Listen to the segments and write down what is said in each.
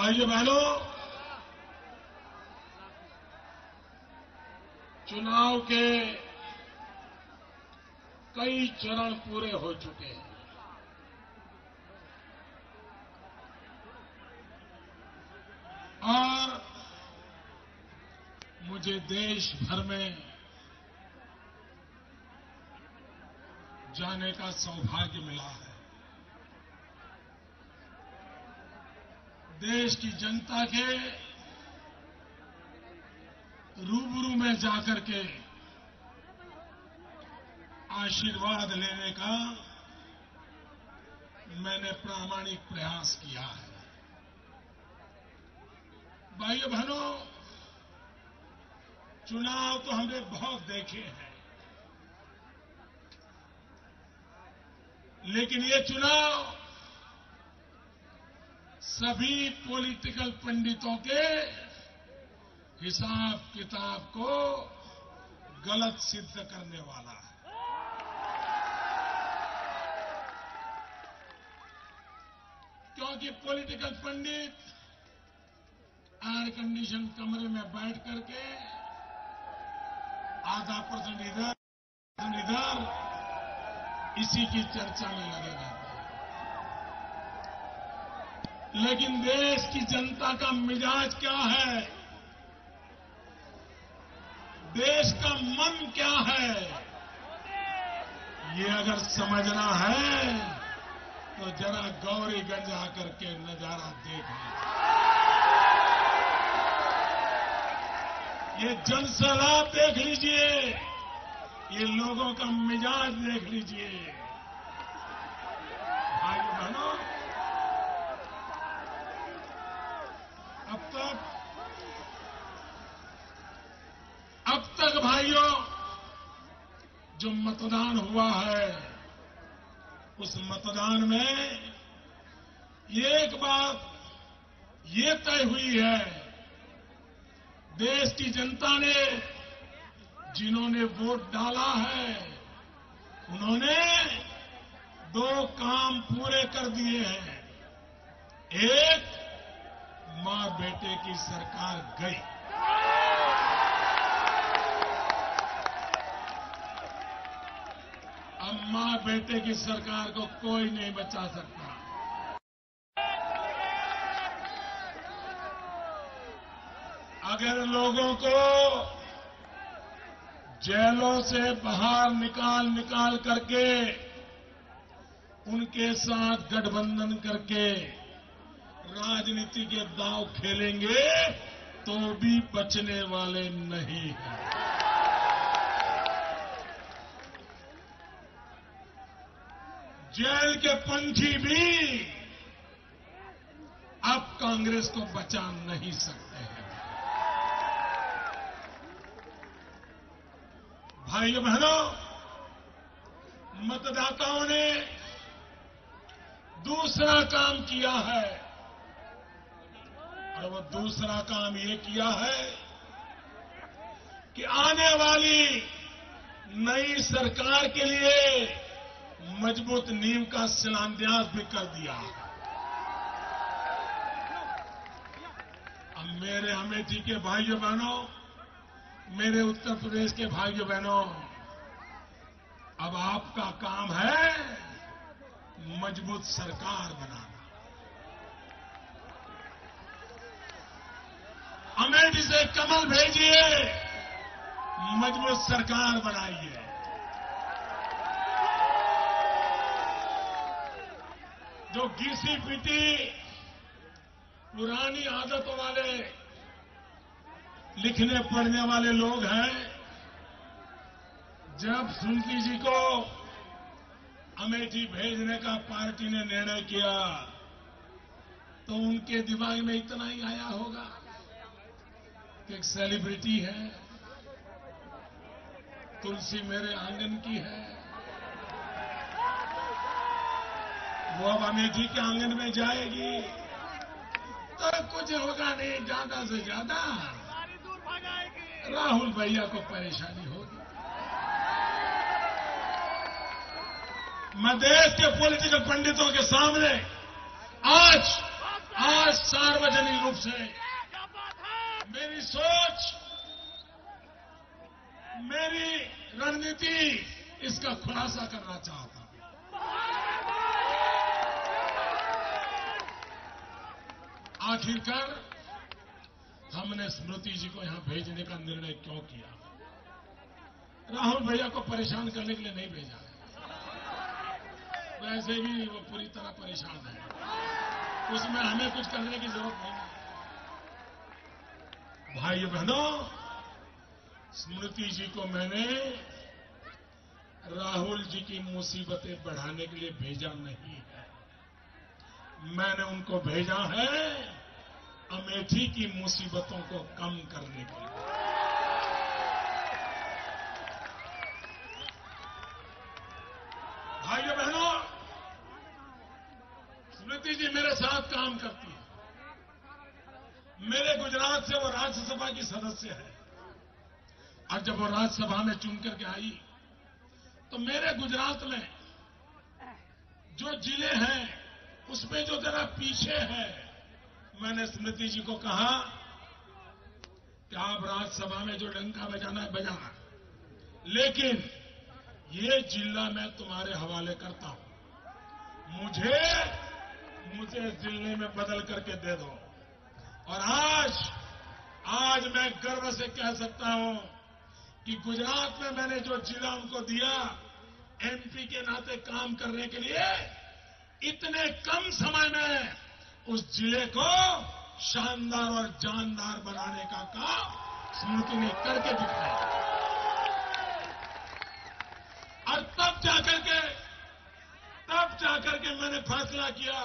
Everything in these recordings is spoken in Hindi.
भाइयों बहनों, चुनाव के कई चरण पूरे हो चुके हैं और मुझे देश भर में जाने का सौभाग्य मिला है। देश की जनता के रूबरू में जाकर के आशीर्वाद लेने का मैंने प्रामाणिक प्रयास किया है। भाइयों बहनों, चुनाव तो हमने बहुत देखे हैं, लेकिन ये चुनाव सभी पॉलिटिकल पंडितों के हिसाब किताब को गलत सिद्ध करने वाला है। क्योंकि पॉलिटिकल पंडित एयर कंडीशन कमरे में बैठ करके आधा % इधर इसी की चर्चा में लगे रहते हैं। लेकिन देश की जनता का मिजाज क्या है, देश का मन क्या है, ये अगर समझना है तो जरा गौरीगंज आकर के नजारा देख लीजिए। ये जनसैलाब देख लीजिए, ये लोगों का मिजाज देख लीजिए। भाइयों बहनों, अब तक भाइयों जो मतदान हुआ है, उस मतदान में एक बात ये तय हुई है, देश की जनता ने जिन्होंने वोट डाला है, उन्होंने 2 काम पूरे कर दिए हैं। एक, मां बेटे की सरकार गई, अब मां बेटे की सरकार को कोई नहीं बचा सकता। अगर लोगों को जेलों से बाहर निकाल करके उनके साथ गठबंधन करके राजनीति के दांव खेलेंगे तो भी बचने वाले नहीं हैं। जेल के पंछी भी अब कांग्रेस को बचा नहीं सकते हैं। भाइयों बहनों, मतदाताओं ने दूसरा काम किया है और वो दूसरा काम ये किया है कि आने वाली नई सरकार के लिए मजबूत नींव का शिलान्यास भी कर दिया है। अब मेरे अमेठी के भाइयों बहनों, मेरे उत्तर प्रदेश के भाइयों बहनों, अब आपका काम है मजबूत सरकार बनाना। अमेठी से कमल भेजिए, मजबूत सरकार बनाइए। जो घिसी पिटी पुरानी आदतों वाले लिखने पढ़ने वाले लोग हैं, जब सुनीति जी को अमेठी भेजने का पार्टी ने निर्णय किया तो उनके दिमाग में इतना ही आया होगा कि एक सेलिब्रिटी है, तुलसी मेरे आंगन की है, वो अब अमेठी के आंगन में जाएगी तो कुछ होगा नहीं, ज्यादा से ज्यादा राहुल भैया को परेशानी होगी। मैं देश के पॉलिटिकल पंडितों के सामने आज आज सार्वजनिक रूप से मेरी सोच, मेरी रणनीति इसका खुलासा करना चाहता हूं। आखिरकार हमने स्मृति जी को यहां भेजने का निर्णय क्यों किया? राहुल भैया को परेशान करने के लिए नहीं भेजा है। वैसे भी वो पूरी तरह परेशान है, उसमें हमें कुछ करने की जरूरत नहीं है। भाइयों बहनों, स्मृति जी को मैंने राहुल जी की मुसीबतें बढ़ाने के लिए भेजा नहीं है। मैंने उनको भेजा है अमेठी की मुसीबतों को कम करने के लिए। भाइयों बहनों, स्मृति जी मेरे साथ काम करती है। मेरे गुजरात से वो राज्यसभा की सदस्य है, और जब वो राज्यसभा में चुन करके आई तो मेरे गुजरात में जो जिले हैं उसमें जो जरा पीछे है, मैंने स्मृति जी को कहा कि आप राज्यसभा में जो डंका बजाना है बजाना, लेकिन ये जिला मैं तुम्हारे हवाले करता हूं, मुझे जिले में बदल करके दे दो। और आज मैं गर्व से कह सकता हूं कि गुजरात में मैंने जो जिला उनको दिया, एमपी के नाते काम करने के लिए, इतने कम समय में उस जिले को शानदार और जानदार बनाने का काम स्मृति ने करके दिखाया। और तब जाकर के मैंने फैसला किया,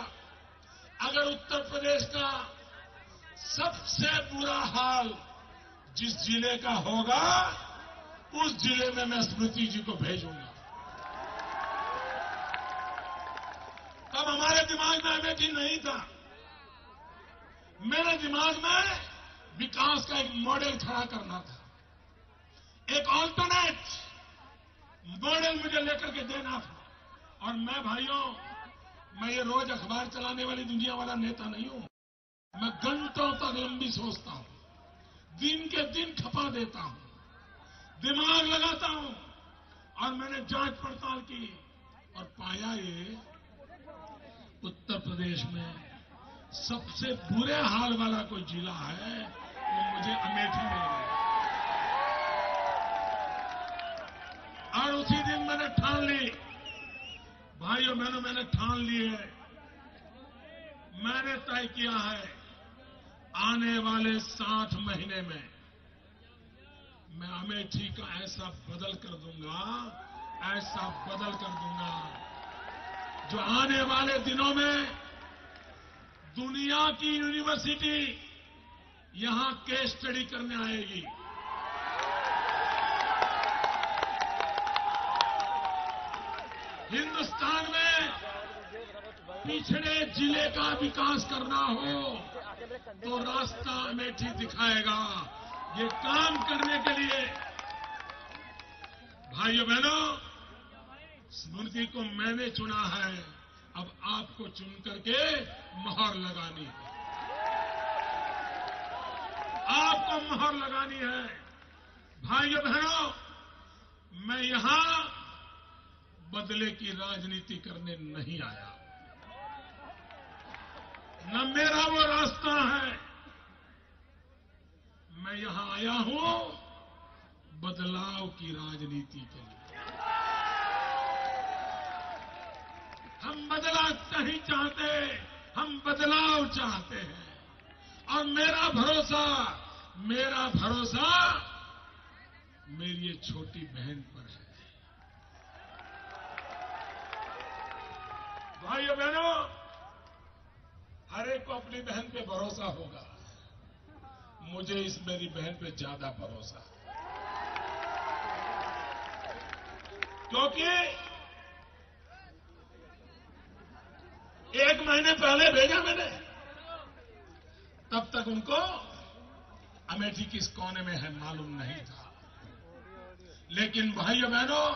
अगर उत्तर प्रदेश का सबसे बुरा हाल जिस जिले का होगा, उस जिले में मैं स्मृति जी को भेजूंगा। तब हमारे दिमाग में अमेठी नहीं था। मेरे दिमाग में विकास का एक मॉडल खड़ा करना था, एक ऑल्टरनेट मॉडल मुझे लेकर के देना था। और मैं भाइयों, मैं ये रोज अखबार चलाने वाली दुनिया वाला नेता नहीं हूं। मैं घंटों तक लंबी सोचता हूं, दिन के दिन खपा देता हूं, दिमाग लगाता हूं। और मैंने जांच पड़ताल की और पाया ये उत्तर प्रदेश में सबसे बुरे हाल वाला कोई जिला है, वो मुझे अमेठी मिल गया। और उसी दिन मैंने ठान ली, भाइयों बहनों, मैंने ठान ली है, मैंने तय किया है, आने वाले 60 महीने में मैं अमेठी का ऐसा बदल कर दूंगा, जो आने वाले दिनों में दुनिया की यूनिवर्सिटी यहां केस स्टडी करने आएगी। हिंदुस्तान में पिछड़े जिले का विकास करना हो तो रास्ता अमेठी दिखाएगा। ये काम करने के लिए भाइयों बहनों, स्मृति को मैंने चुना है, अब आपको चुन करके मोहर लगानी है। आपको मोहर लगानी है। भाइयों बहनों, मैं यहां बदले की राजनीति करने नहीं आया, न मेरा वो रास्ता है। मैं यहां आया हूं बदलाव की राजनीति के लिए। हम बदलाव नहीं चाहते, हम बदलाव चाहते हैं। और मेरा भरोसा मेरी ये छोटी बहन पर है। भाइयों बहनों, हर एक को अपनी बहन पे भरोसा होगा, मुझे इस मेरी बहन पे ज्यादा भरोसा है। क्योंकि 1 महीने पहले भेजा मैंने, तब तक उनको अमेठी किस कोने में है मालूम नहीं था। लेकिन भाइयों बहनों,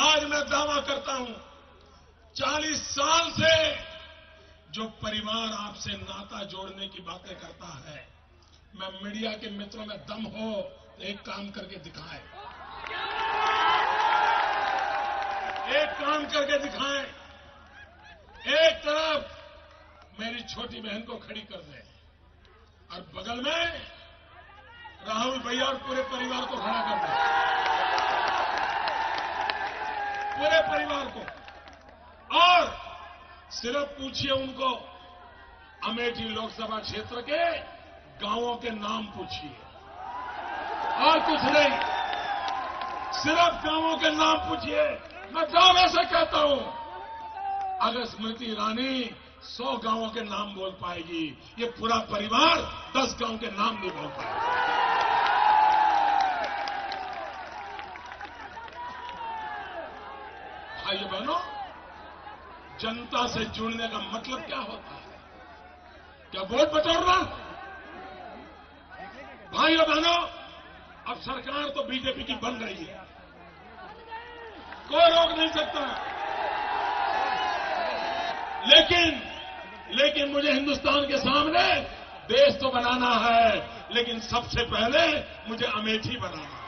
आज मैं दावा करता हूं, 40 साल से जो परिवार आपसे नाता जोड़ने की बातें करता है, मैं मीडिया के मित्रों में दम हो तो एक काम करके दिखाएं, एक काम करके दिखाएं। एक तरफ मेरी छोटी बहन को खड़ी कर दें और बगल में राहुल भैया और पूरे परिवार को खड़ा कर दें, पूरे परिवार को। और सिर्फ पूछिए उनको अमेठी लोकसभा क्षेत्र के गांवों के नाम पूछिए और कुछ नहीं, सिर्फ गांवों के नाम पूछिए। मैं दावे से कहता हूं, अगर स्मृति ईरानी 100 गांवों के नाम बोल पाएगी, ये पूरा परिवार 10 गांव के नाम नहीं बोल पाएगा। भाइयों बहनों, जनता से जुड़ने का मतलब क्या होता है? क्या वोट बटोरना? भाइयों बहनों, अब सरकार तो बीजेपी की बन रही है, कोई रोक नहीं सकता। लेकिन मुझे हिंदुस्तान के सामने देश तो बनाना है, लेकिन सबसे पहले मुझे अमेठी बनाना है।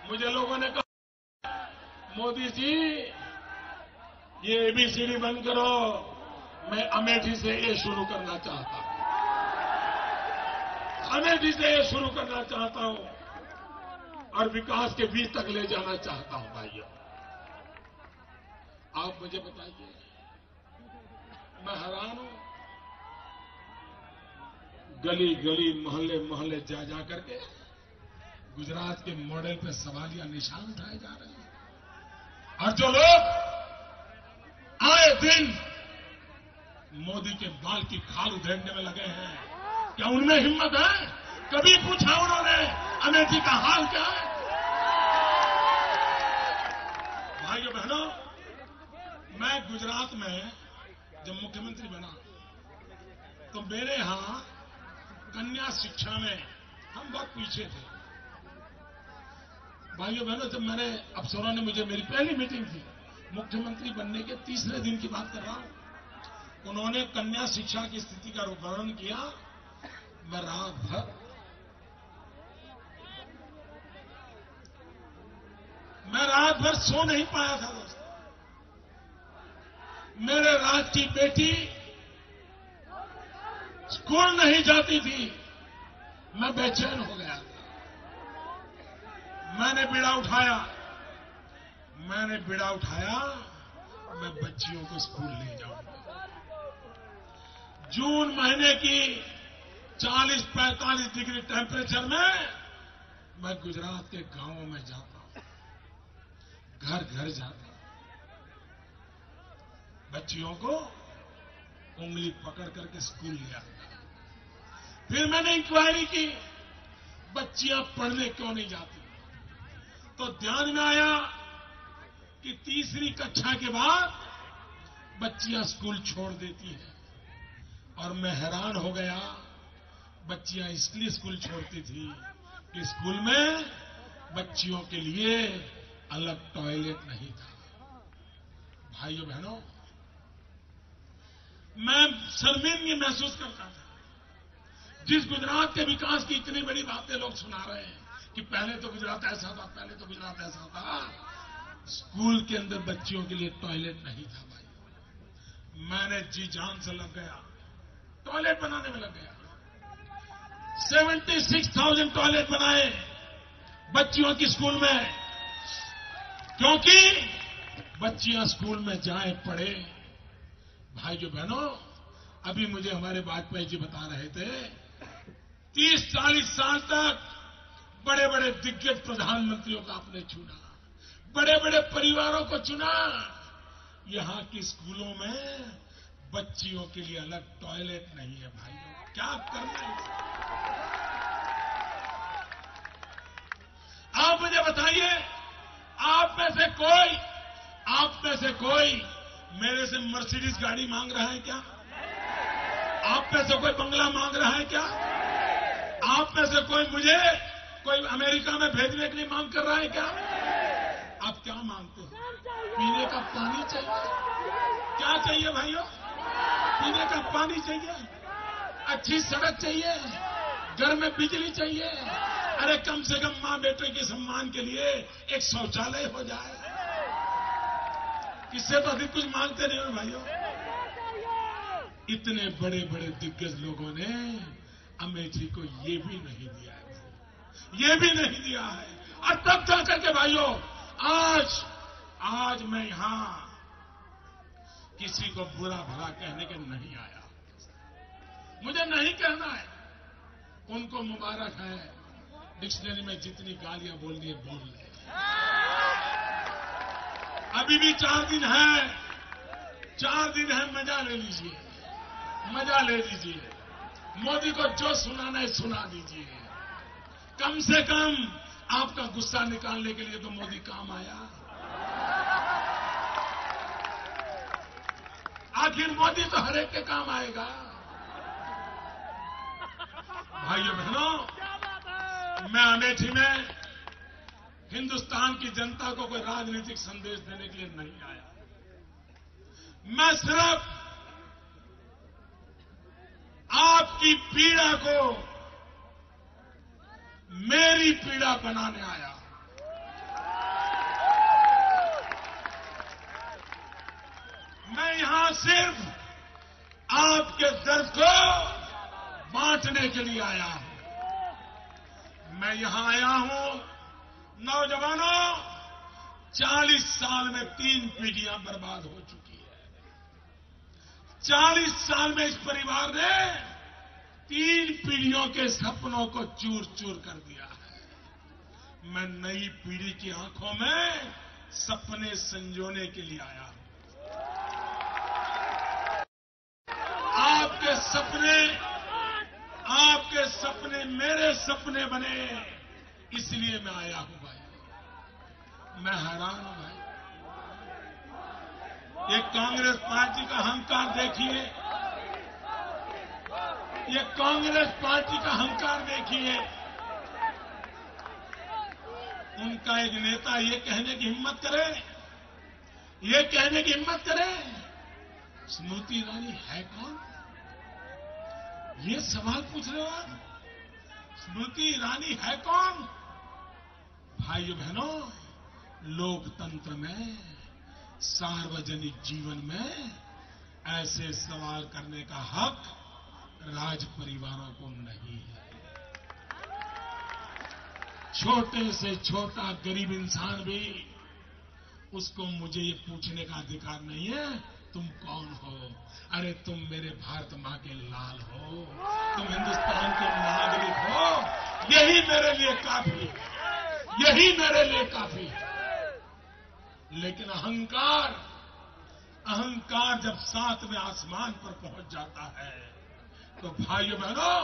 मुझे लोगों ने कहा, मोदी जी ये एबीसीडी बंद करो, मैं अमेठी से ये शुरू करना चाहता हूं, अमेठी से ये शुरू करना चाहता हूं और विकास के बीच तक ले जाना चाहता हूं। भाइयों, आप मुझे बताइए, मैं हैरान हूं, गली गली मोहल्ले मोहल्ले जा जा करके गुजरात के मॉडल पे सवालिया निशान उठाए जा रहे हैं और जो लोग आए दिन मोदी के बाल की खाल उधेड़ने में लगे हैं, क्या उनमें हिम्मत है? कभी पूछा उन्होंने अमेठी का हाल क्या है? भाइयों बहनों, मैं गुजरात में जब मुख्यमंत्री बना तो मेरे यहां कन्या शिक्षा में हम बहुत पीछे थे। भाइयों बहनों, जब मैंने अफसरों ने मुझे, मेरी पहली मीटिंग थी, मुख्यमंत्री बनने के तीसरे दिन की बात कर रहा हूं, उन्होंने कन्या शिक्षा की स्थिति का वर्णन किया। मैं रात भर सो नहीं पाया था दोस्तों। मेरे राज की बेटी स्कूल नहीं जाती थी, मैं बेचैन हो गया। मैंने बीड़ा उठाया, मैं बच्चियों को स्कूल ले जाऊंगा। जून महीने की 40-45 डिग्री टेम्परेचर में मैं गुजरात के गांवों में जाता हूं, घर घर जाता हूं, बच्चियों को उंगली पकड़ करके स्कूल ले आता। फिर मैंने इंक्वायरी की, बच्चियां पढ़ने क्यों नहीं जाती? तो ध्यान में आया कि तीसरी कक्षा के बाद बच्चियां स्कूल छोड़ देती हैं और मैं हैरान हो गया। बच्चियां इसलिए स्कूल छोड़ती थी कि स्कूल में बच्चियों के लिए अलग टॉयलेट नहीं था। भाइयों बहनों, मैं शर्मिंदगी महसूस करता था। जिस गुजरात के विकास की इतनी बड़ी बातें लोग सुना रहे हैं कि पहले तो गुजरात ऐसा था, पहले तो गुजरात ऐसा था, स्कूल के अंदर बच्चियों के लिए टॉयलेट नहीं था। भाई, मैंने जी जान से लग गया, टॉयलेट बनाने में लग गया। 76,000 टॉयलेट बनाए बच्चियों की स्कूल में, क्योंकि बच्चियां स्कूल में जाए पढ़े। भाइयों बहनों, अभी मुझे हमारे वाजपेयी जी बता रहे थे, 30-40 साल तक बड़े बड़े दिग्गज प्रधानमंत्रियों को आपने चुना, बड़े बड़े परिवारों को चुना, यहां की स्कूलों में बच्चियों के लिए अलग टॉयलेट नहीं है। भाइयों, क्या करना है? आप मुझे बताइए, आप में से कोई मेरे से मर्सिडीज गाड़ी मांग रहा है क्या? आप में से कोई बंगला मांग रहा है क्या? आप में से कोई अमेरिका में भेजने के लिए मांग कर रहा है क्या? आप क्या मांगते हो? पीने का पानी चाहिए। क्या चाहिए भाइयों? पीने का पानी चाहिए, अच्छी सड़क चाहिए, घर में बिजली चाहिए। अरे कम से कम मां बेटे के सम्मान के लिए एक शौचालय हो जाए। इससे तो अधिक कुछ मांगते नहीं हो भाइयों। इतने बड़े बड़े दिग्गज लोगों ने अमेठी को ये भी नहीं दिया है भाई, ये भी नहीं दिया है। और तब जाकर के भाइयों आज मैं यहां किसी को बुरा भला कहने के नहीं आया। मुझे नहीं कहना है, उनको मुबारक है, डिक्शनरी में जितनी गालियां बोलनी है बोल ले। अभी भी 4 दिन है, 4 दिन है, मजा ले लीजिए, मजा ले लीजिए। मोदी को जो सुनाना है सुना दीजिए। कम से कम आपका गुस्सा निकालने के लिए तो मोदी काम आया। आखिर मोदी तो हर एक के काम आएगा। भाइयों बहनों, मैं अमेठी में हिंदुस्तान की जनता को कोई राजनीतिक संदेश देने के लिए नहीं आया। मैं सिर्फ आपकी पीड़ा को मेरी पीड़ा बनाने आया। मैं यहां सिर्फ आपके दर्द को बांटने के लिए आया हूं। मैं यहां आया हूं, नौजवानों, 40 साल में 3 पीढ़ियां बर्बाद हो चुकी है। 40 साल में इस परिवार ने 3 पीढ़ियों के सपनों को चूर चूर कर दिया है। मैं नई पीढ़ी की आंखों में सपने संजोने के लिए आया हूं। आपके सपने मेरे सपने बने, इसलिए मैं आया हूं भाई। मैं हैरान हूं भाई, ये कांग्रेस पार्टी का अहंकार देखिए, ये कांग्रेस पार्टी का अहंकार देखिए। उनका एक नेता ये कहने की हिम्मत करे, ये कहने की हिम्मत करे, स्मृति ईरानी है कौन? ये सवाल पूछ रहे हो आप? स्मृति ईरानी है कौन? भाइयों बहनों, लोकतंत्र में, सार्वजनिक जीवन में ऐसे सवाल करने का हक राज परिवारों को नहीं है। छोटे से छोटा गरीब इंसान भी, उसको मुझे ये पूछने का अधिकार नहीं है तुम कौन हो। अरे तुम मेरे भारत मां के लाल हो, तुम हिंदुस्तान के नागरिक हो, यही मेरे लिए काफी है, यही मेरे लिए काफी है। लेकिन अहंकार जब 7वें आसमान पर पहुंच जाता है तो भाइयों बहनों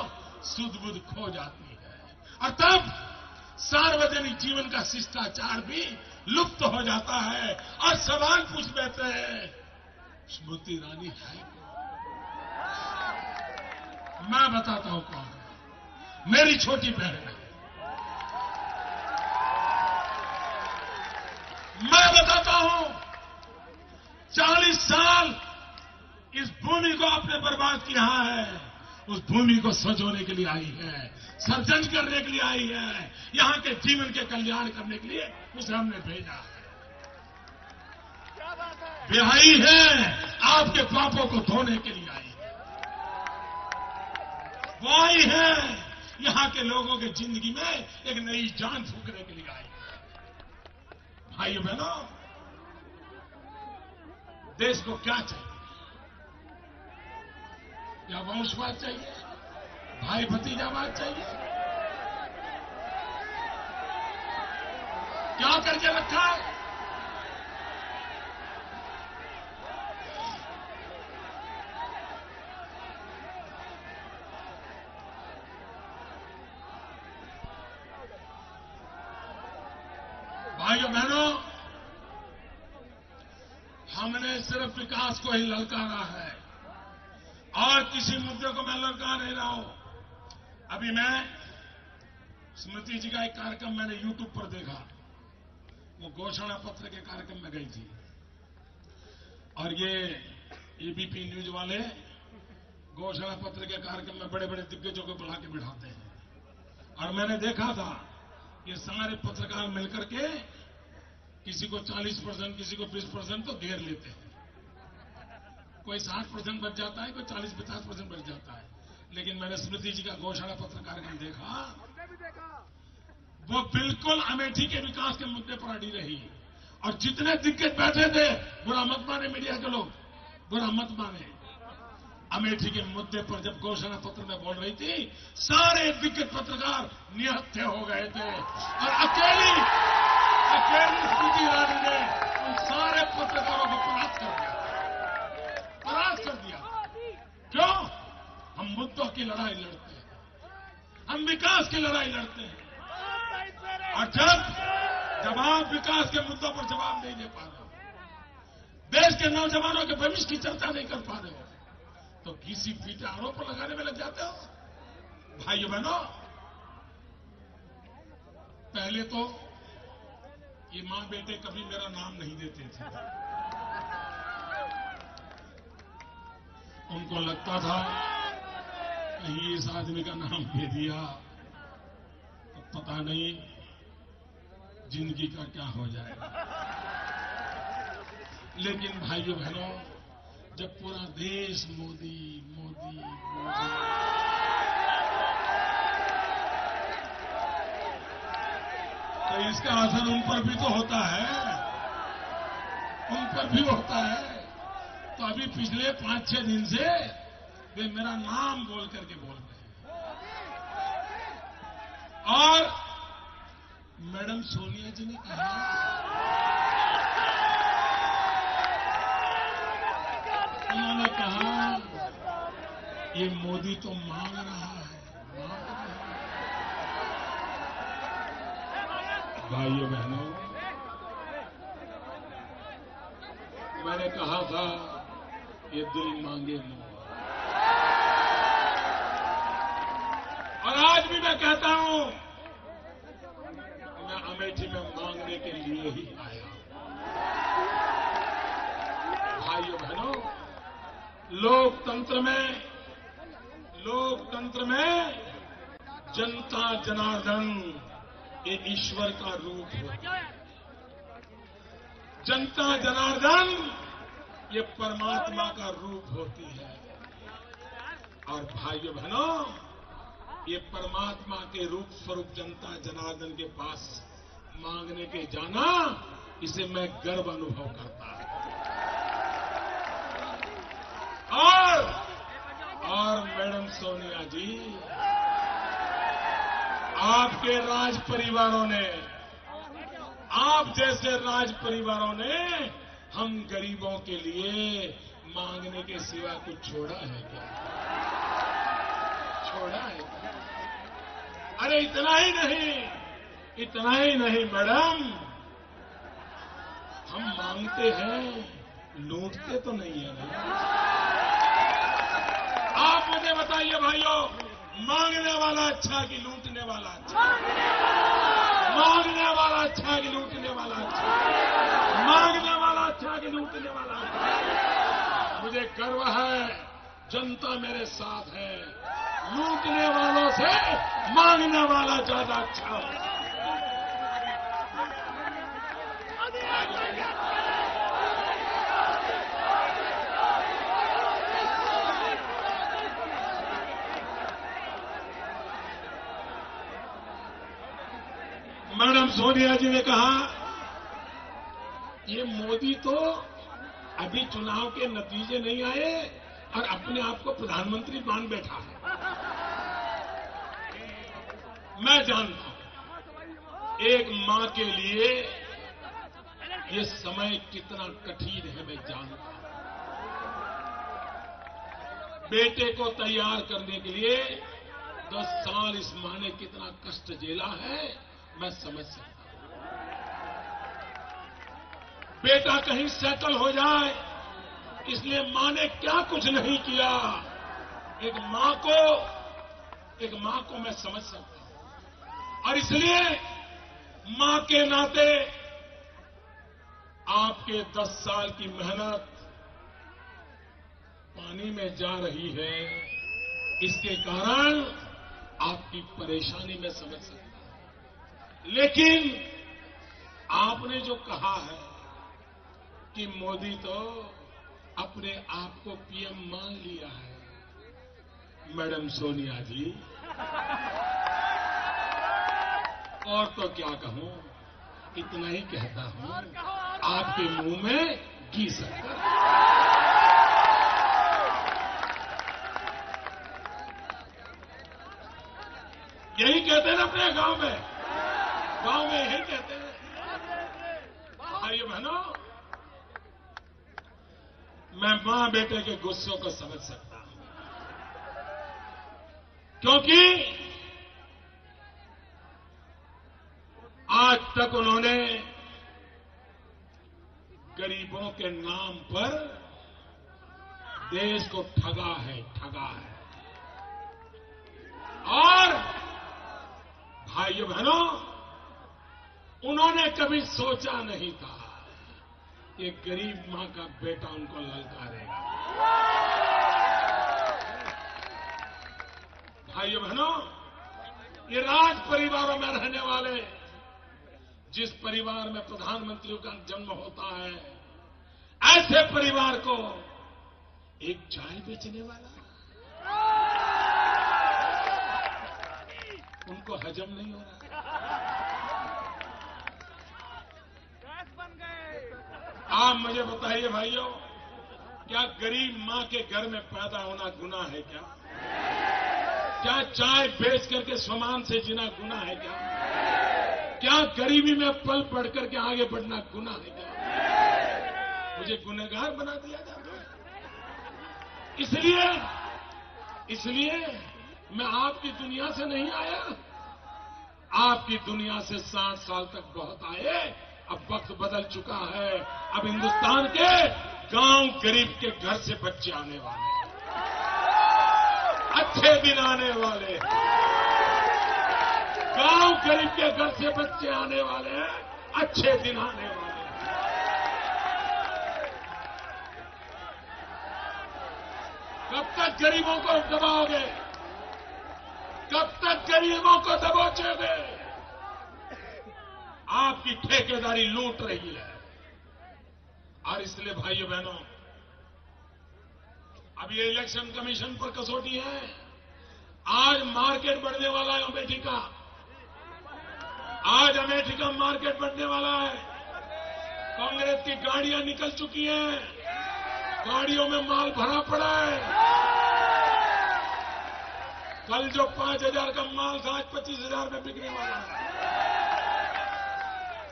सुध बुध खो जाती है, और तब सार्वजनिक जीवन का शिष्टाचार भी लुप्त हो जाता है। और सवाल पूछ बैठते हैं, स्मृति ईरानी है कौन? मैं बताता हूं कौन है। मेरी छोटी बहन है, मैं बताता हूं। 40 साल इस भूमि को आपने बर्बाद किया है, उस भूमि को सजोने के लिए आई है, सर्जन करने के लिए आई है, यहां के जीवन के कल्याण करने के लिए उसे हमने भेजा है। ब्याही है, आपके पापों को धोने के लिए आई है। वो आई है, यहां के लोगों की जिंदगी में एक नई जान फूंकने के लिए आई है। भाइयों बहनों, देश को क्या चाहिए? क्या वंशवाद चाहिए? भाई भतीजावाद चाहिए? क्या करके रखा है? भाइयों बहनों, हमने सिर्फ विकास को ही ललकारा है और किसी मुद्दे को मैं ललकार नहीं रहा हूं। अभी मैं स्मृति जी का एक कार्यक्रम मैंने YouTube पर देखा, वो घोषणा पत्र के कार्यक्रम में गई थी। और ये एबीपी न्यूज वाले घोषणा पत्र के कार्यक्रम में बड़े बड़े दिग्गजों को बुला के बिठाते हैं। और मैंने देखा था ये सारे पत्रकार मिलकर के किसी को 40%, किसी को 20% तो घेर लेते हैं। कोई 60% बच जाता है, कोई 40-50% बच जाता है। लेकिन मैंने स्मृति जी का घोषणा पत्र कार्यक्रम देखा, वो बिल्कुल अमेठी के विकास के मुद्दे पर अड़ी रही। और जितने दिग्गज बैठे थे, बुरा मत माने मीडिया के लोग, बुरा मत माने, अमेठी के मुद्दे पर जब घोषणा पत्र में बोल रही थी, सारे दिग्गज पत्रकार निहत्थे हो गए थे। और अकेली स्मृति ईरानी ने उन सारे पत्रकारों को परास्त कर दिया। क्यों? हम मुद्दों की लड़ाई लड़ते हैं, हम विकास की लड़ाई लड़ते हैं। और जब आप विकास के मुद्दों पर जवाब नहीं दे पा रहे हो, देश के नौजवानों के भविष्य की चर्चा नहीं कर पा रहे हो, तो किसी पीछे आरोप लगाने में लग जाते हो। भाइयों बहनों, पहले तो ये मां बेटे कभी मेरा नाम नहीं देते थे। उनको लगता था कहीं इस आदमी का नाम दे दिया तो पता नहीं जिंदगी का क्या हो जाएगा। लेकिन भाइयों बहनों, जब पूरा देश मोदी मोदी मोदी, तो इसका असर उन पर भी तो होता है, उन पर भी होता है। तो अभी पिछले 5-6 दिन से वे मेरा नाम बोल करके बोल रहे हैं। और मैडम सोनिया जी ने कहा, उन्होंने कहा ये मोदी तो मांग रहा है, भाइयों बहनों, मैंने कहा था ये दिल मांगे मोह। और आज भी मैं कहता हूं, मैं अमेठी में मांगने के लिए ही आया। भाइयों बहनों, लोकतंत्र में जनता जनार्दन ये ईश्वर का रूप होता है। जनता जनार्दन ये परमात्मा का रूप होती है। और भाइयों बहनों, ये परमात्मा के रूप स्वरूप जनता जनार्दन के पास मांगने के जाना, इसे मैं गर्व अनुभव करता हूं। और मैडम सोनिया जी, आपके राज परिवारों ने, आप जैसे राज परिवारों ने हम गरीबों के लिए मांगने के सिवा कुछ छोड़ा है क्या? छोड़ा है क्या? अरे इतना ही नहीं मैडम, हम मांगते हैं, लूटते तो नहीं है ना। आप मुझे बताइए भाइयों, मांगने वाला अच्छा कि लूटने वाला अच्छा? मांगने वाला अच्छा कि लूटने वाला अच्छा? मांगने वाला अच्छा कि लूटने वाला अच्छा? मुझे गर्व है, जनता मेरे साथ है। लूटने वालों से मांगने वाला ज्यादा अच्छा है। मैडम सोनिया जी ने कहा, ये मोदी तो अभी चुनाव के नतीजे नहीं आए और अपने आप को प्रधानमंत्री मान बैठा है। मैं जानता हूं एक मां के लिए ये समय कितना कठिन है, मैं जानता हूं। बेटे को तैयार करने के लिए 10 साल इस मां ने कितना कष्ट झेला है, मैं समझ सकता हूं। बेटा कहीं सेटल हो जाए, इसलिए मां ने क्या कुछ नहीं किया। एक मां को मैं समझ सकता हूं। और इसलिए मां के नाते आपके 10 साल की मेहनत पानी में जा रही है, इसके कारण आपकी परेशानी में समझ सकता हूं। लेकिन आपने जो कहा है कि मोदी तो अपने आप को पीएम मान लिया है, मैडम सोनिया जी, और तो क्या कहूं, इतना ही कहता हूं, आपके मुंह में घी शक्कर। यही कहते हैं ना अपने गांव में यही कहते हैं। भाइयों बहनों, मैं मां बेटे के गुस्सों को समझ सकता हूं, क्योंकि आज तक उन्होंने गरीबों के नाम पर देश को ठगा है। और भाइयों बहनों, उन्होंने कभी सोचा नहीं था कि गरीब मां का बेटा उनको ललकारेगा। भाइयों बहनों, ये राज परिवारों में रहने वाले, जिस परिवार में प्रधानमंत्री का जन्म होता है, ऐसे परिवार को एक चाय बेचने वाला उनको हजम नहीं हो रहा। आप मुझे बताइए भाइयों, क्या गरीब मां के घर में पैदा होना गुनाह है क्या? क्या चाय बेच करके स्वमान से जीना गुनाह है क्या? क्या गरीबी में पल पढ़ करके आगे बढ़ना गुनाह है क्या? मुझे गुनहगार बना दिया जाता है। इसलिए मैं आपकी दुनिया से नहीं आया। आपकी दुनिया से 60 साल तक बहुत आए, अब वक्त बदल चुका है। अब हिंदुस्तान के गांव गरीब के घर से बच्चे आने वाले हैं, अच्छे दिन आने वाले। गांव गरीब के घर से बच्चे आने वाले हैं, अच्छे दिन आने वाले हैं। कब तक गरीबों को दबाओगे? कब तक गरीबों को दबोचोगे? आपकी ठेकेदारी लूट रही है। और इसलिए भाइयों बहनों, अब ये इलेक्शन कमीशन पर कसौटी है। आज मार्केट बढ़ने वाला है अमेठी का। आज अमेठी का मार्केट बढ़ने वाला है। कांग्रेस की गाड़ियां निकल चुकी हैं, गाड़ियों में माल भरा पड़ा है। कल जो 5,000 का माल था, आज 25,000 में बिकने वाला है।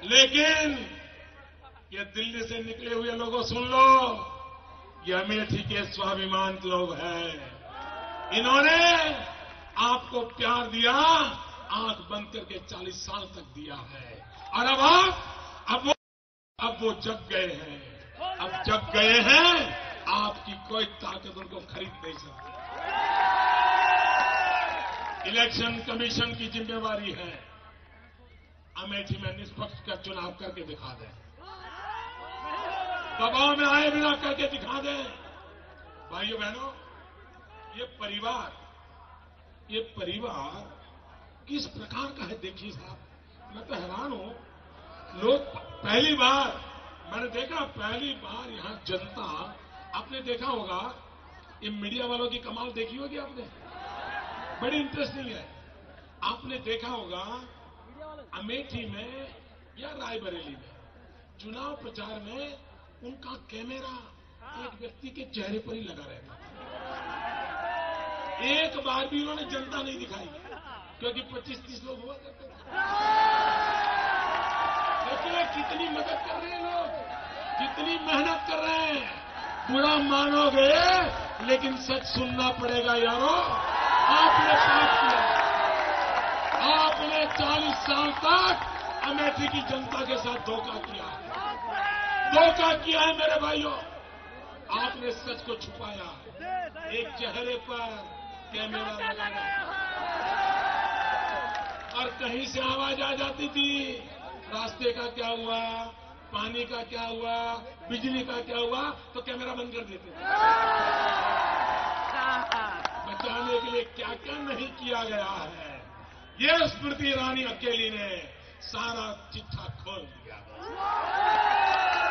लेकिन ये दिल्ली से निकले हुए लोगों, सुन लो, ये अमेठी के स्वाभिमान लोग हैं। इन्होंने आपको प्यार दिया, आंख बंद करके 40 साल तक दिया है। और अब वो जग गए हैं। अब जग गए हैं, आपकी कोई ताकत उनको खरीद नहीं सकती। इलेक्शन कमीशन की जिम्मेवारी है, अमेठी में निष्पक्ष का चुनाव करके दिखा दें, दबाव में आए बिना करके दिखा दें। भाइयों बहनों, ये परिवार किस प्रकार का है देखिए साहब, मैं तो हैरान हूं। लोग पहली बार यहां जनता, आपने देखा होगा, ये मीडिया वालों की कमाल देखी होगी आपने, बड़ी इंटरेस्टिंग है। आपने देखा होगा अमेठी में या रायबरेली में चुनाव प्रचार में उनका कैमरा एक व्यक्ति के चेहरे पर ही लगा रहता था। एक बार भी उन्होंने जनता नहीं दिखाई, क्योंकि 25-30 लोग हुआ करते थे। देखिए कितनी मदद कर रहे हैं लोग, कितनी मेहनत कर रहे हैं। बुरा मानोगे, लेकिन सच सुनना पड़ेगा यारो। आपने पाप किया, आपने 40 साल तक अमेठी की जनता के साथ धोखा किया है मेरे भाइयों। आपने सच को छुपाया, एक चेहरे पर कैमरा लगाया, और कहीं से आवाज आ जाती थी, रास्ते का क्या हुआ, पानी का क्या हुआ, बिजली का क्या हुआ, तो कैमरा बंद कर देते थे। बचाने के लिए क्या क्या नहीं किया गया है, ये स्मृति ईरानी अकेली ने सारा चिट्ठा खोल दिया।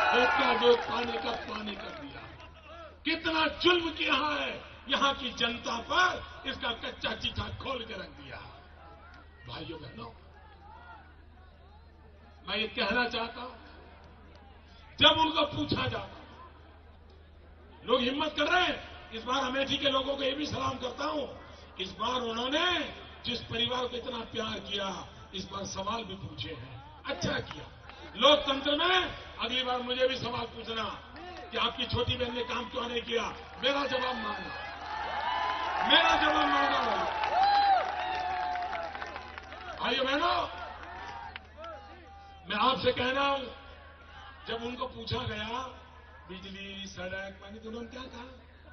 दूध का दूध, पानी का पानी कर दिया। कितना जुल्म किया है यहां की जनता पर, इसका कच्चा चिट्ठा खोल के रख दिया। भाइयों बहनों, मैं ये कहना चाहता हूं, जब उनको पूछा जाता, लोग हिम्मत कर रहे हैं। इस बार अमेठी के लोगों को ये भी सलाम करता हूं, इस बार उन्होंने जिस परिवार को इतना प्यार किया, इस बार सवाल भी पूछे हैं। अच्छा किया। लोकतंत्र में अगली बार मुझे भी सवाल पूछना कि आपकी छोटी बहन ने काम क्यों नहीं किया। मेरा जवाब मांगना, मेरा जवाब मांगना। भाइयों बहनों, मैं आपसे कहना हूं, जब उनको पूछा गया बिजली, सड़क, पानी, तो उन्होंने क्या कहा?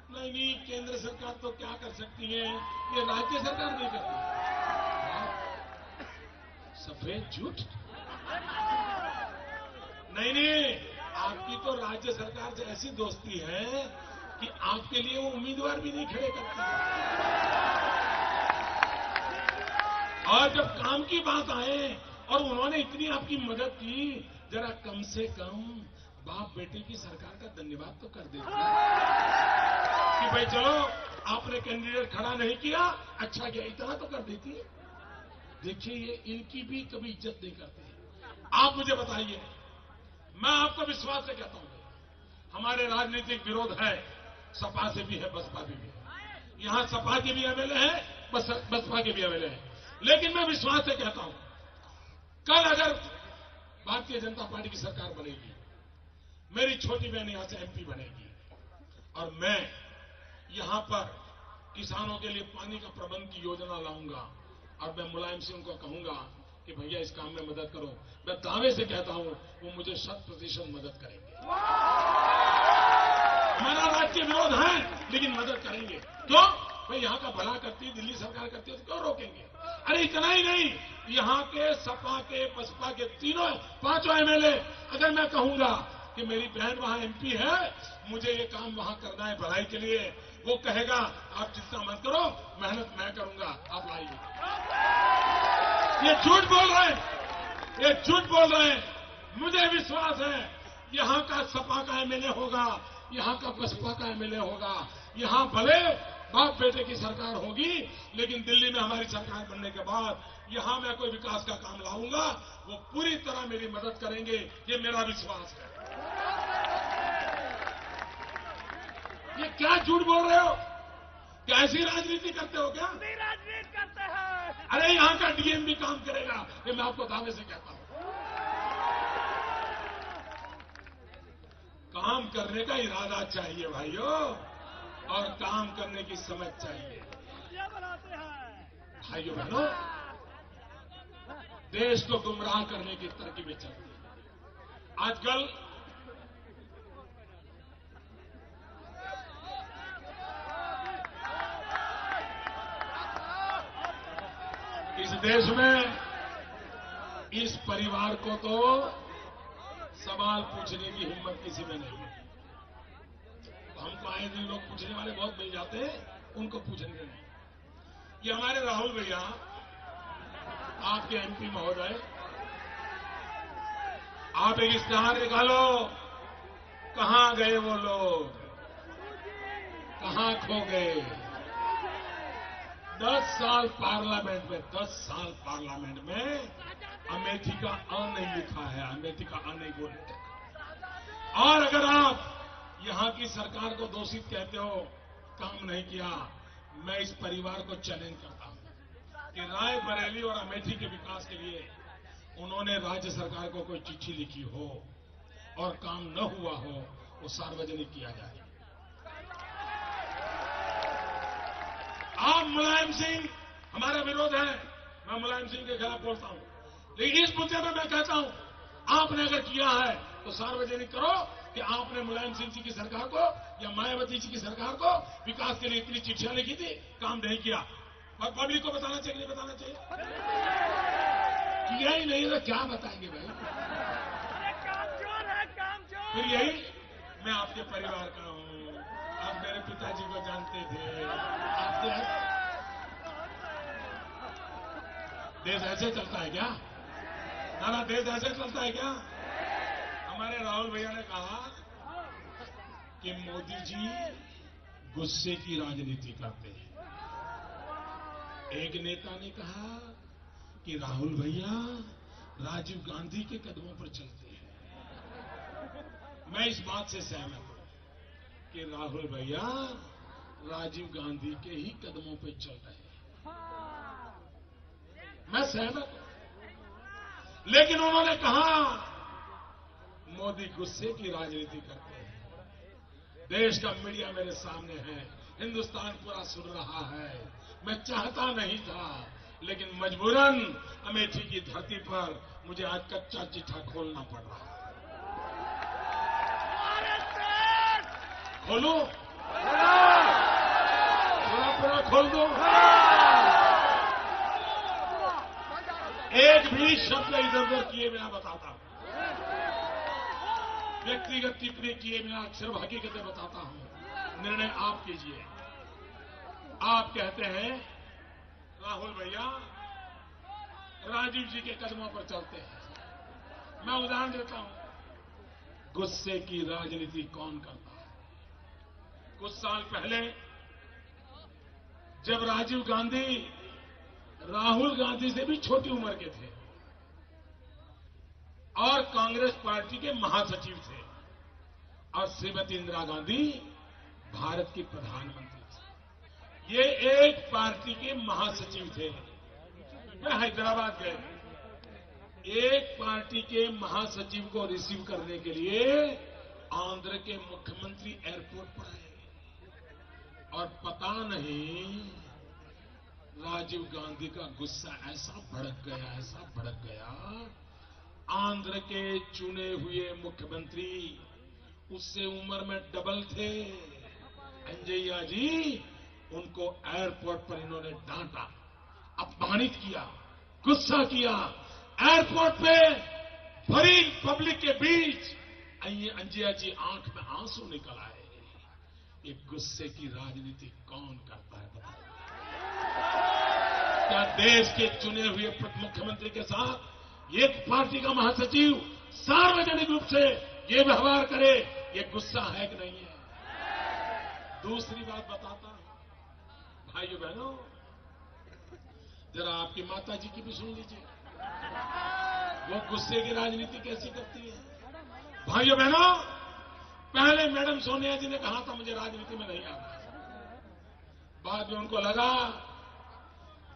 नहीं, केंद्र सरकार तो क्या कर सकती है, ये राज्य सरकार नहीं करती। सफेद झूठ। नहीं, आपकी तो राज्य सरकार से ऐसी दोस्ती है कि आपके लिए वो उम्मीदवार भी नहीं खड़े करती। और जब काम की बात आए और उन्होंने इतनी आपकी मदद की, जरा कम से कम बाप बेटे की सरकार का धन्यवाद तो कर देते कि भाई चलो आपने कैंडिडेट खड़ा नहीं किया, अच्छा किया, इतना तो कर देती। देखिए, ये इनकी भी कभी इज्जत नहीं करते। आप मुझे बताइए, मैं आपको विश्वास से कहता हूं, हमारे राजनीतिक विरोध है, सपा से भी है, बसपा भी है। यहां सपा के भी एमएलए हैं, बसपा के भी एमएलए हैं। लेकिन मैं विश्वास से कहता हूं, कल अगर भारतीय जनता पार्टी की सरकार बनेगी, मेरी छोटी बहन यहां से एमपी बनेगी और मैं यहां पर किसानों के लिए पानी का प्रबंध की योजना लाऊंगा और मैं मुलायम सिंह को कहूंगा कि भैया इस काम में मदद करो। मैं दावे से कहता हूं, वो मुझे 100% मदद करेंगे। हमारा राजनीतिक विरोध है, लेकिन मदद करेंगे। क्यों? भाई यहां का भला करती है, दिल्ली सरकार करती है, तो क्यों रोकेंगे? अरे इतना ही नहीं, यहां के सपा के, बसपा के तीनों, पांचों एमएलए, अगर मैं कहूंगा कि मेरी बहन वहां एमपी है, मुझे ये काम वहां करना है भलाई के लिए, वो कहेगा आप चिंता मत करो, मेहनत मैं करूंगा, आप लाइए। ये झूठ बोल रहे हैं, ये झूठ बोल रहे हैं। मुझे विश्वास है यहां का सपा का एमएलए होगा, यहां का बसपा का एमएलए होगा, यहां भले बाप बेटे की सरकार होगी, लेकिन दिल्ली में हमारी सरकार बनने के बाद यहां मैं कोई विकास का काम लाऊंगा, वो पूरी तरह मेरी मदद करेंगे, ये मेरा विश्वास है। ये क्या झूठ बोल रहे हो? क्या ऐसी राजनीति करते हो क्या? राजनीति करते हैं। अरे यहां का डीएम भी काम करेगा, ये मैं आपको दावे से कहता हूं। काम करने का इरादा चाहिए भाइयों, और काम करने की समझ चाहिए। बनाते हैं भाइयों बहनों, देश को गुमराह करने की तरकीबें चलती हैं। आजकल इस देश में इस परिवार को तो सवाल पूछने की हिम्मत किसी में नहीं है। हमको आए दिन लोग पूछने वाले बहुत मिल जाते हैं, उनको पूछने नहीं। ये हमारे राहुल भैया, आपके एमपी महोदय, आप एक इश्तेहार निकालो, कहां गए वो लोग, कहां खो गए? 10 साल पार्लियामेंट में, 10 साल पार्लियामेंट में अमेठी का अ नहीं लिखा है, अमेठी का अ नहीं बोले। और अगर आप यहां की सरकार को दोषी कहते हो, काम नहीं किया, मैं इस परिवार को चैलेंज करता हूं कि रायबरेली और अमेठी के विकास के लिए उन्होंने राज्य सरकार को कोई चिट्ठी लिखी हो और काम न हुआ हो, वो सार्वजनिक किया जाए। आप मुलायम सिंह, हमारा विरोध है, मैं मुलायम सिंह के खिलाफ बोलता हूं, लेकिन इस मुद्दे में मैं कहता हूं, आपने अगर किया है तो सार्वजनिक करो कि आपने मुलायम सिंह जी की सरकार को या मायावती जी की सरकार को विकास के लिए इतनी चिट्ठियां लिखी थी, काम नहीं किया। और पब्लिक को बताना चाहिए, नहीं बताना चाहिए? किया ही नहीं तो क्या बताएंगे भाई? अरे कामचोर है, कामचोर। फिर यही, मैं आपके परिवार का हूं, आप मेरे पिताजी को जानते थे, आपके देश ऐसे चलता है क्या? ना देश ऐसे चलता है क्या? हमारे राहुल भैया ने कहा कि मोदी जी गुस्से की राजनीति करते हैं। एक नेता ने कहा कि राहुल भैया राजीव गांधी के कदमों पर चलते हैं। मैं इस बात से सहमत हूं कि राहुल भैया राजीव गांधी के ही कदमों पर चल रहे हैं। मैं सहमत हूं, लेकिन उन्होंने कहा मोदी गुस्से की राजनीति करते हैं। देश का मीडिया मेरे सामने है, हिंदुस्तान पूरा सुन रहा है। मैं चाहता नहीं था, लेकिन मजबूरन अमेठी की धरती पर मुझे आज कच्चा चिट्ठा खोलना पड़ रहा है। खोलूं? पूरा खोल दूं? एक भी शब्द इधर उधर किए बिना बताता हूं, व्यक्तिगत टिप्पणी किए बिना सिर्फ हकीकतें बताता हूं। निर्णय आप कीजिए। आप कहते हैं राहुल भैया राजीव जी के कदमों पर चलते हैं। मैं उदाहरण देता हूं, गुस्से की राजनीति कौन करता है? कुछ साल पहले जब राजीव गांधी राहुल गांधी से भी छोटी उम्र के थे और कांग्रेस पार्टी के महासचिव थे और श्रीमती इंदिरा गांधी भारत की प्रधानमंत्री थी। ये एक पार्टी के महासचिव थे। मैं हैदराबाद गए, एक पार्टी के महासचिव को रिसीव करने के लिए आंध्र के मुख्यमंत्री एयरपोर्ट पर आए और पता नहीं राजीव गांधी का गुस्सा ऐसा भड़क गया। आंध्र के चुने हुए मुख्यमंत्री उससे उम्र में डबल थे, अंजैया जी, उनको एयरपोर्ट पर इन्होंने डांटा, अपमानित किया, गुस्सा किया। एयरपोर्ट पे भरी पब्लिक के बीच अंजैया जी आंख में आंसू निकल आए। ये गुस्से की राजनीति कौन करता है बताइए? क्या देश के चुने हुए मुख्यमंत्री के साथ एक पार्टी का महासचिव सार्वजनिक रूप से ये व्यवहार करे, ये गुस्सा है कि नहीं है? दूसरी बात बताता हूं, भाइयों बहनों, जरा आपकी माता जी की भी सुन लीजिए, वो गुस्से की राजनीति कैसी करती है। भाइयों बहनों, पहले मैडम सोनिया जी ने कहा था मुझे राजनीति में नहीं आना, बाद में उनको लगा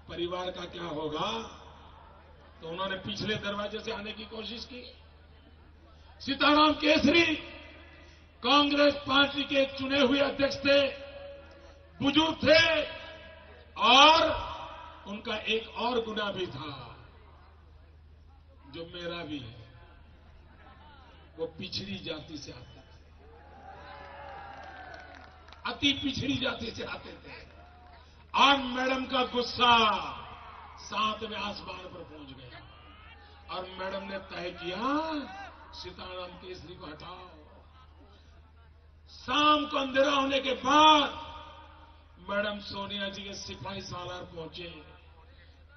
परिवार का क्या होगा, तो उन्होंने पिछले दरवाजे से आने की कोशिश की। सीताराम केसरी कांग्रेस पार्टी के चुने हुए अध्यक्ष थे, बुजुर्ग थे और उनका एक और गुना भी था जो मेरा भी है, वो पिछड़ी जाति से आते थे, अति पिछड़ी जाति से आते थे और मैडम का गुस्सा 7वें आसमान पर पहुंच गया और मैडम ने तय किया सीताराम केसरी को हटाओ। शाम को अंधेरा होने के बाद मैडम सोनिया जी के सिपाही सालार पहुंचे,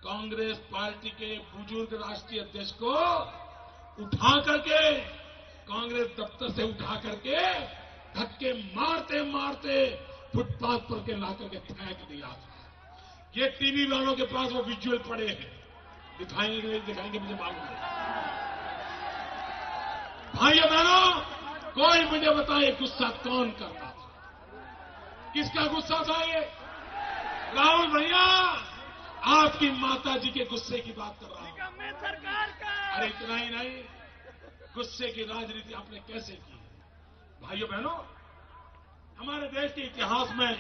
कांग्रेस पार्टी के बुजुर्ग राष्ट्रीय अध्यक्ष को उठा करके कांग्रेस दफ्तर से उठा करके धक्के मारते मारते फुटपाथ पर के लाकर के फेंक दिया था। ये टीवी वालों के पास वो विजुअल पड़े हैं, दिखाएंगे नहीं दिखाएंगे मुझे मालूम है। भाइयों बहनों, कोई मुझे बताए गुस्सा कौन करता था? किसका गुस्सा था ये? राहुल भैया, आपकी माता जी के गुस्से की बात कर रहा हूं। सरकार का। अरे इतना ही नहीं, गुस्से की राजनीति आपने कैसे की? भाइयों बहनों, हमारे देश के इतिहास में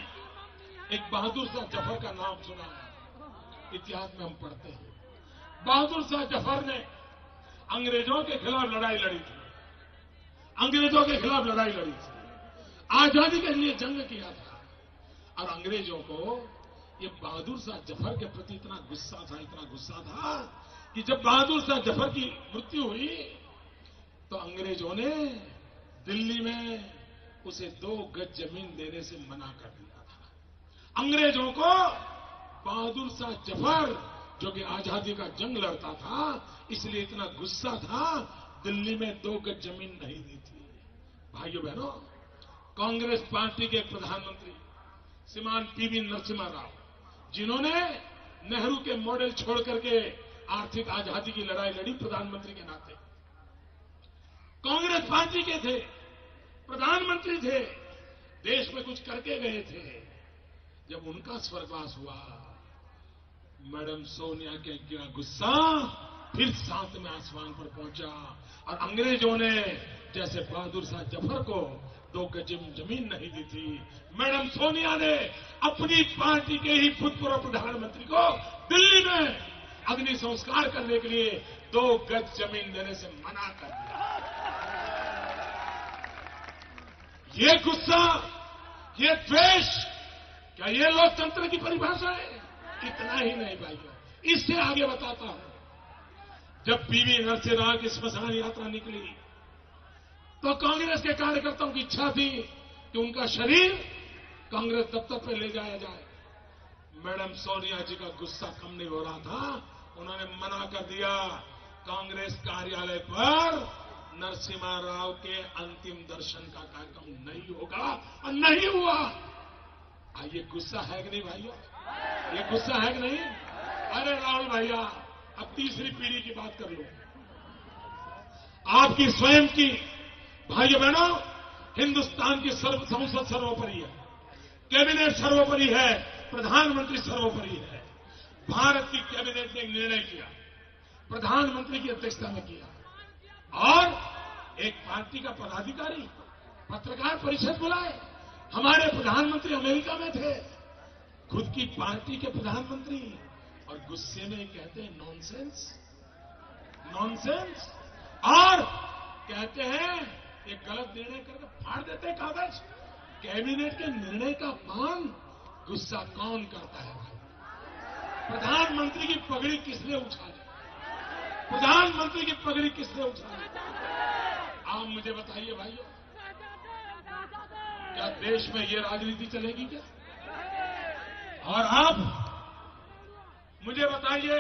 एक बहादुर शाह जफर का नाम सुना है, इतिहास में हम पढ़ते हैं। बहादुर शाह जफर ने अंग्रेजों के खिलाफ लड़ाई लड़ी थी, अंग्रेजों के खिलाफ लड़ाई लड़ी थी, आजादी के लिए जंग किया था और अंग्रेजों को ये बहादुर शाह जफर के प्रति इतना गुस्सा था कि जब बहादुर शाह जफर की मृत्यु हुई तो अंग्रेजों ने दिल्ली में उसे 2 गज जमीन देने से मना कर दिया था। अंग्रेजों को बहादुर शाह जफर जो कि आजादी का जंग लड़ता था, इसलिए इतना गुस्सा था, दिल्ली में 2 गज जमीन नहीं दी थी। भाइयों बहनों, कांग्रेस पार्टी के प्रधानमंत्री श्रीमान पीवी नरसिम्हा राव, जिन्होंने नेहरू के मॉडल छोड़ करके आर्थिक आजादी की लड़ाई लड़ी, प्रधानमंत्री के नाते कांग्रेस पार्टी के थे, प्रधानमंत्री थे, देश में कुछ करके गए थे। जब उनका स्वर्गवास हुआ, मैडम सोनिया के गिरा गुस्सा फिर 7वें आसमान पर पहुंचा और अंग्रेजों ने जैसे बहादुर शाह जफर को 2 गज जमीन नहीं दी थी, मैडम सोनिया ने अपनी पार्टी के ही भूतपूर्व प्रधानमंत्री को दिल्ली में अग्नि संस्कार करने के लिए 2 गज जमीन देने से मना कर दिया। ये गुस्सा, ये द्वेष, क्या ये लोकतंत्र की परिभाषा है? इतना ही नहीं भाइयों, इससे आगे बताता हूं। जब पीवी नरसिम्हा राव की स्मशान यात्रा निकली तो कांग्रेस के कार्यकर्ताओं की इच्छा थी कि उनका शरीर कांग्रेस दफ्तर पर ले जाया जाए। मैडम सोनिया जी का गुस्सा कम नहीं हो रहा था, उन्होंने मना कर दिया, कांग्रेस कार्यालय पर नरसिम्हा राव के अंतिम दर्शन का कार्यक्रम नहीं होगा, और नहीं हुआ। ये गुस्सा है कि नहीं भाइयों? ये गुस्सा है कि नहीं? अरे राहुल भैया, अब तीसरी पीढ़ी की बात कर लो। आपकी स्वयं की, भाइयों बहनों, हिंदुस्तान की संसद सर्वोपरि है, कैबिनेट सर्वोपरि है, प्रधानमंत्री सर्वोपरि है। भारत की कैबिनेट ने एक निर्णय किया, प्रधानमंत्री की अध्यक्षता में किया, और एक पार्टी का पदाधिकारी पत्रकार परिषद बुलाए। हमारे प्रधानमंत्री अमेरिका में थे, खुद की पार्टी के प्रधानमंत्री, और गुस्से में कहते हैं नॉनसेंस, नॉनसेंस, और कहते हैं ये गलत निर्णय करके फाड़ देते हैं कागज। कैबिनेट के निर्णय का पान गुस्सा कौन करता है भाई? प्रधानमंत्री की पगड़ी किसने उछाली? प्रधानमंत्री की पगड़ी किसने उछाली? आप मुझे बताइए भाइयों, क्या देश में ये राजनीति चलेगी क्या? और आप मुझे बताइए,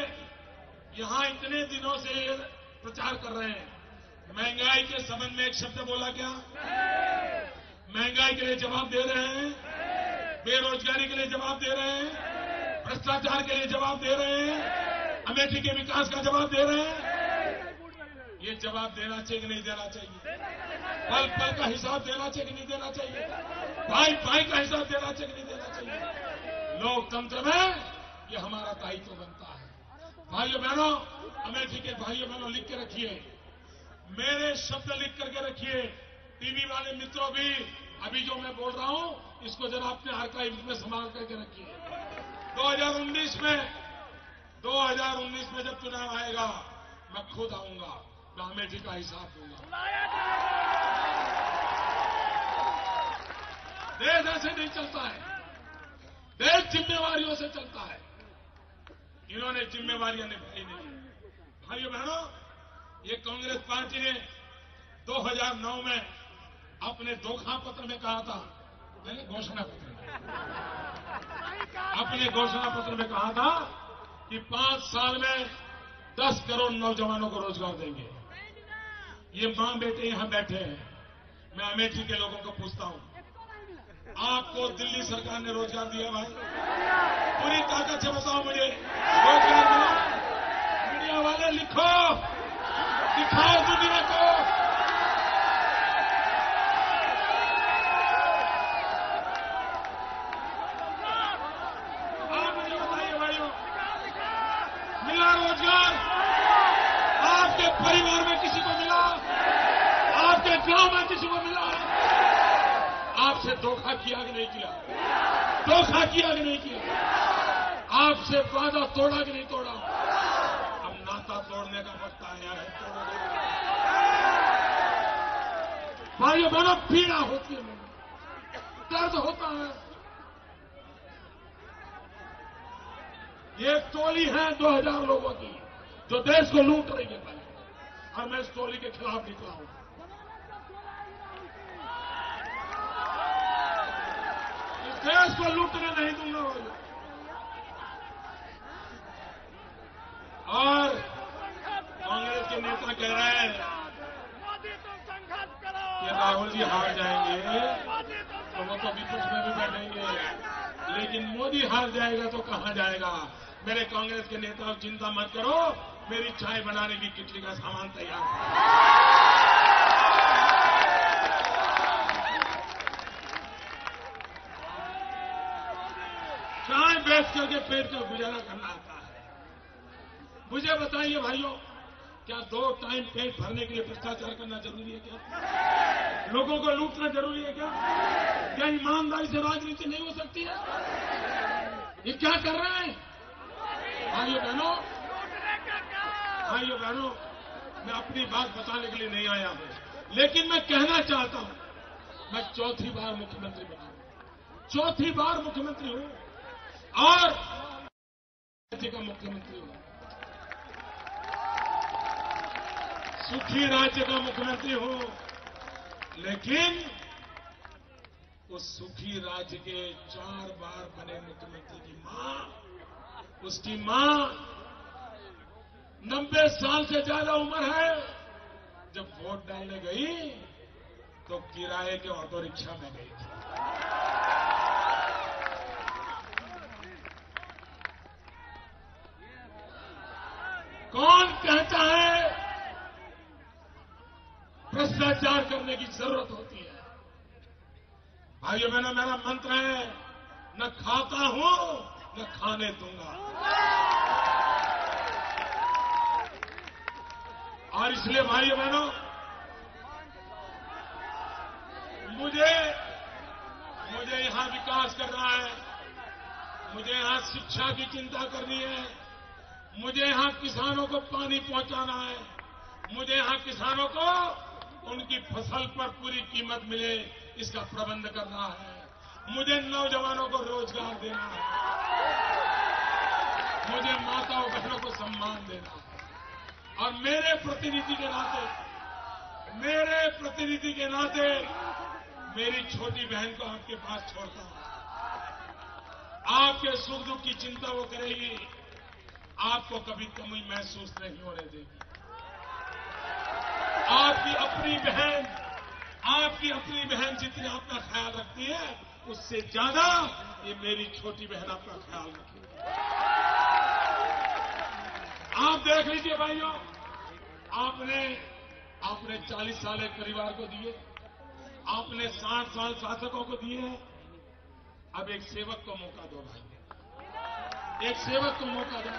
यहां इतने दिनों से प्रचार कर रहे हैं, महंगाई के संबंध में एक शब्द बोला क्या? महंगाई के लिए जवाब दे रहे हैं, बेरोजगारी के लिए जवाब दे रहे हैं, भ्रष्टाचार के लिए जवाब दे रहे हैं, अमेठी के विकास का जवाब दे रहे हैं। ये जवाब देना चाहिए कि नहीं देना चाहिए? पल पल का हिसाब देना चाहिए कि नहीं देना चाहिए? भाई भाई का हिसाब देना चाहिए कि नहीं देना चाहिए? लोकतंत्र में ये हमारा दायित्व बनता है। भाइयों बहनों, अमेठी के भाइयों बहनों, लिख के रखिए, मेरे शब्द लिख करके रखिए। टीवी वाले मित्रों भी, अभी जो मैं बोल रहा हूं, इसको जरा अपने आर्काइव में संभाल करके रखिए। 2019 में जब चुनाव आएगा, मैं खुद आऊंगा, मैं अमेठी का हिसाब दूंगा। देश ऐसे नहीं चलता है, देश जिम्मेवारियों से चलता है। इन्होंने जिम्मेवारियां निभाई नहीं। भाइयों बहनों, ये कांग्रेस पार्टी ने 2009 में अपने धोखा पत्र में कहा था, घोषणा पत्र में, अपने घोषणा पत्र में कहा था कि 5 साल में 10 करोड़ नौजवानों को रोजगार देंगे। ये मां बेटे यहां बैठे हैं, मैं अमेठी के लोगों को पूछता हूं, आपको दिल्ली सरकार ने रोजगार दिया भाई? पूरी ताकत से बताओ मुझे, रोजगार मिला? मीडिया वाले लिखो, दिखाओ दुनिया को। आप मुझे बताइए भाइयों, मिला रोजगार? आपके परिवार में किसी को मिला? आपके गांव में किसी को मिला? आपसे धोखा किया कि नहीं किया? धोखा किया कि नहीं किया? आपसे वादा तोड़ा कि नहीं तोड़ा? अब नाता तोड़ने का वक्त आया है, तोड़ोगे। भाइयों बहनों, पीड़ा होती है, दर्द होता है। ये टोली है 2000 लोगों की जो देश को लूट रही है भाई, और मैं इस टोली के खिलाफ निकला हूं। इस देश को लूटने नहीं दूंगा भाई। राहुल जी हार जाएंगे तो वो तो विपक्ष में भी बैठेंगे, लेकिन मोदी हार जाएगा तो कहां जाएगा। मेरे कांग्रेस के नेताओं, चिंता मत करो, मेरी चाय बनाने की किटली का सामान तैयार है। चाय बेच करके पेट का गुजारा करना आता है। मुझे बताइए भाइयों, क्या 2 टाइम पेट भरने के लिए भ्रष्टाचार करना जरूरी है क्या? लोगों को लूटना जरूरी है क्या? क्या ईमानदारी से राजनीति नहीं हो सकती है? ये क्या कर रहे हैं भाइयों बहनों? भाइयों बहनों, मैं अपनी बात बताने के लिए नहीं आया हूं, लेकिन मैं कहना चाहता हूं, मैं चौथी बार मुख्यमंत्री बना हूं, चौथी बार मुख्यमंत्री हूं और राज्य का मुख्यमंत्री हूं, सुखी राज्य का मुख्यमंत्री हूं, लेकिन उस सुखी राज्य के 4 बार बने मुख्यमंत्री की मां, उसकी मां 90 साल से ज्यादा उम्र है, जब वोट डालने गई तो किराए के ऑटो रिक्शा में गई थी। कौन कहता है भ्रष्टाचार करने की जरूरत होती है? भाइयों बहनों, मेरा मंत्र है, न खाता हूं न खाने दूंगा। और इसलिए भाइयों बहनों, मुझे यहां विकास करना है, मुझे यहां शिक्षा की चिंता करनी है, मुझे यहां किसानों को पानी पहुंचाना है, मुझे यहां किसानों को उनकी फसल पर पूरी कीमत मिले इसका प्रबंध करना है, मुझे नौजवानों को रोजगार देना है, मुझे माताओं बहनों को सम्मान देना है। और मेरे प्रतिनिधि के नाते मेरी छोटी बहन को आपके पास छोड़ता हूं। आपके सुख दुख की चिंता वो करेगी, आपको कभी कमी महसूस नहीं होने देगी। आपकी अपनी बहन जितनी आपका ख्याल रखती है, उससे ज्यादा ये मेरी छोटी बहन आपका ख्याल रखेगी। आप देख लीजिए भाइयों, आपने 40 साल एक परिवार को दिए, आपने 60 साल शासकों को दिए हैं, अब एक सेवक को मौका दो भाई, एक सेवक को मौका दो।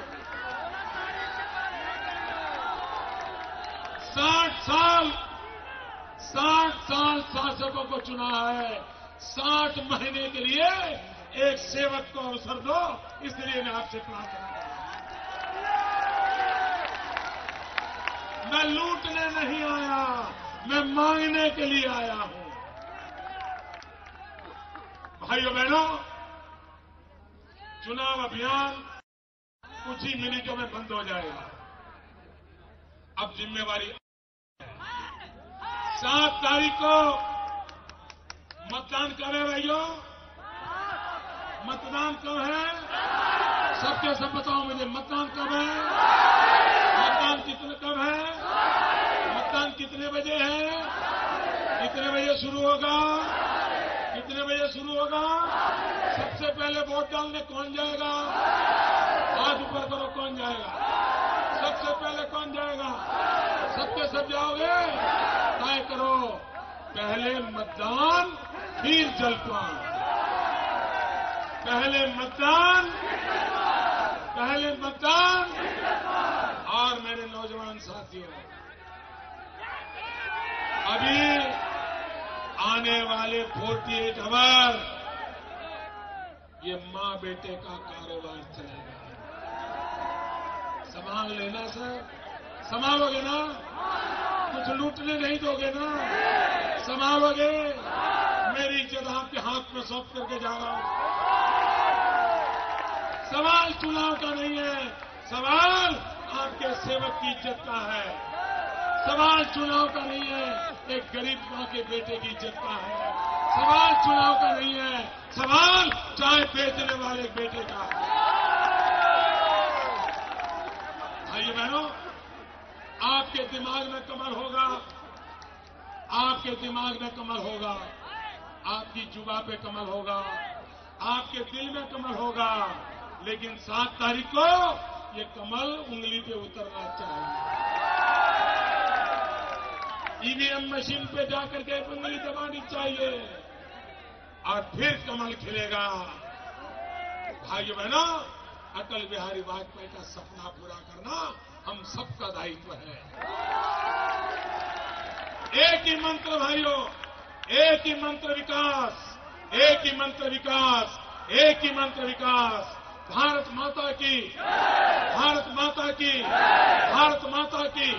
60 साल शासकों को चुना है, 60 महीने के लिए एक सेवक को अवसर दो, इसलिए मैं आपसे प्रार्थना करता हूं। मैं लूटने नहीं आया, मैं मांगने के लिए आया हूं। भाइयों बहनों, चुनाव अभियान कुछ ही मिनटों में बंद हो जाएगा। अब जिम्मेवारी 7 तारीख को मतदान कब है भाइयों? मतदान कब है? सबके सब बताओ मुझे, मतदान कब है? मतदान कब है? मतदान कितने बजे है? कितने बजे शुरू होगा? कितने बजे शुरू होगा? सबसे पहले वोट डालने कौन जाएगा? हाथ ऊपर करो, कौन जाएगा? सबसे पहले कौन जाएगा? सबके सब जाओगे? तय करो, पहले मतदान फिर जलपान। पहले मतदान और मेरे नौजवान साथियों, अभी आने वाले 48 आवर ये मां बेटे का कारोबार चलेगा। संभाल लेना सर, संभालोगे ना? कुछ लूटने नहीं दोगे ना? संभालोगे? मेरी इज्जत आपके हाथ में सौंप करके जा रहा हूं। सवाल चुनाव का नहीं है, सवाल आपके सेवक की इज्जत का है। सवाल चुनाव का नहीं है, एक गरीब मां के बेटे की इज्जत का है। सवाल चुनाव का नहीं है, सवाल चाय बेचने वाले बेटे का है। भाइयों बहनों, आपके दिमाग में कमर होगा, आपके दिमाग में कमल होगा, आपकी जुबान पे कमल होगा, आपके दिल में कमल होगा, लेकिन 7 तारीख को ये कमल उंगली पे उतरना चाहिए। ईवीएम मशीन पे जाकर के उंगली दबानी चाहिए और फिर कमल खिलेगा। भाइयों बहनों, अटल बिहारी वाजपेयी का सपना पूरा करना हम सबका दायित्व है। एक ही मंत्र भाइयों, एक ही मंत्र विकास, एक ही मंत्र विकास, एक ही मंत्र विकास। भारत माता की, भारत माता की, भारत माता की।